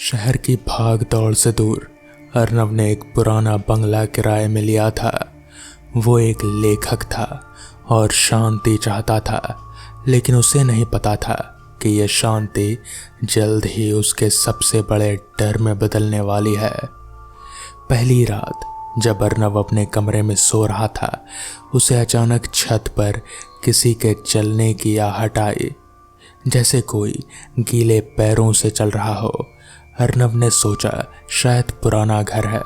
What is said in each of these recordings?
शहर की भाग दौड़ से दूर अर्नव ने एक पुराना बंगला किराए में लिया था। वो एक लेखक था और शांति चाहता था, लेकिन उसे नहीं पता था कि यह शांति जल्द ही उसके सबसे बड़े डर में बदलने वाली है। पहली रात जब अर्नव अपने कमरे में सो रहा था, उसे अचानक छत पर किसी के चलने की आहट आई, जैसे कोई गीले पैरों से चल रहा हो। अर्नव ने सोचा शायद पुराना घर है,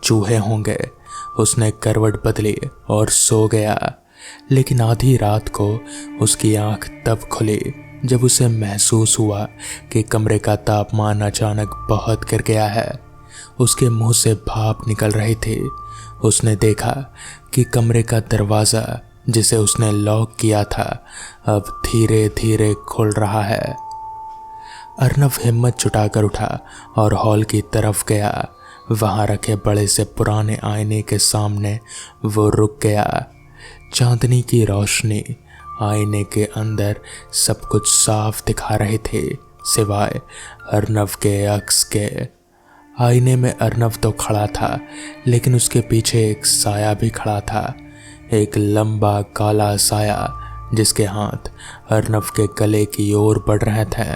चूहे होंगे। उसने करवट बदली और सो गया, लेकिन आधी रात को उसकी आंख तब खुली जब उसे महसूस हुआ कि कमरे का तापमान अचानक बहुत गिर गया है। उसके मुंह से भाप निकल रही थी। उसने देखा कि कमरे का दरवाज़ा जिसे उसने लॉक किया था अब धीरे धीरे खुल रहा है। अर्नव हिम्मत जुटाकर उठा और हॉल की तरफ गया। वहां रखे बड़े से पुराने आईने के सामने वो रुक गया। चांदनी की रोशनी आईने के अंदर सब कुछ साफ दिखा रहे थे, सिवाय अर्नव के अक्स के। आईने में अर्नव तो खड़ा था, लेकिन उसके पीछे एक साया भी खड़ा था, एक लंबा काला साया जिसके हाथ अर्नव के गले की ओर बढ़ रहे थे।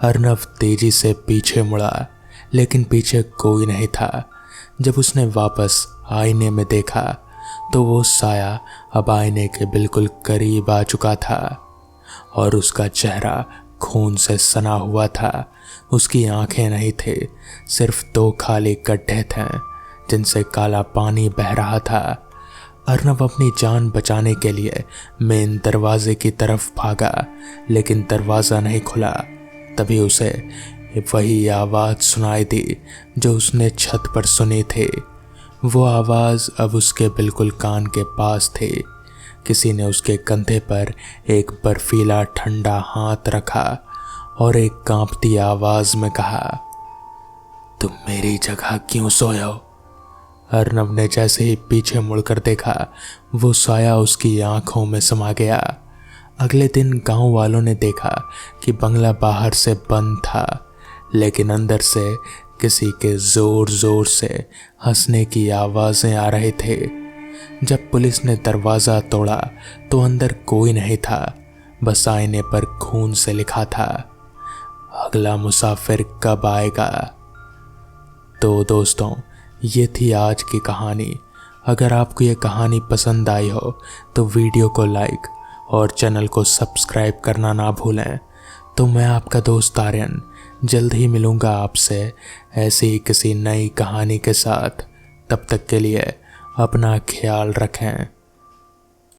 अर्नव तेजी से पीछे मुड़ा, लेकिन पीछे कोई नहीं था। जब उसने वापस आईने में देखा तो वो साया अब आईने के बिल्कुल करीब आ चुका था और उसका चेहरा खून से सना हुआ था। उसकी आंखें नहीं थे, सिर्फ दो खाली गड्ढे थे जिनसे काला पानी बह रहा था। अर्नव अपनी जान बचाने के लिए मेन दरवाजे की तरफ भागा, लेकिन दरवाज़ा नहीं खुला। तभी उसे वही आवाज़ सुनाई दी जो उसने छत पर सुनी थी। वो आवाज़ अब उसके बिल्कुल कान के पास थी। किसी ने उसके कंधे पर एक बर्फीला ठंडा हाथ रखा और एक कांपती आवाज़ में कहा, तुम मेरी जगह क्यों सोए हो? अर्नव ने जैसे ही पीछे मुड़कर देखा, वो साया उसकी आंखों में समा गया। अगले दिन गांव वालों ने देखा कि बंगला बाहर से बंद था, लेकिन अंदर से किसी के जोर जोर से हंसने की आवाज़ें आ रहे थे। जब पुलिस ने दरवाज़ा तोड़ा तो अंदर कोई नहीं था, बस आईने पर खून से लिखा था, अगला मुसाफिर कब आएगा। तो दोस्तों, ये थी आज की कहानी। अगर आपको ये कहानी पसंद आई हो तो वीडियो को लाइक और चैनल को सब्सक्राइब करना ना भूलें। तो मैं आपका दोस्त आर्यन जल्द ही मिलूँगा आपसे ऐसी ही किसी नई कहानी के साथ। तब तक के लिए अपना ख्याल रखें।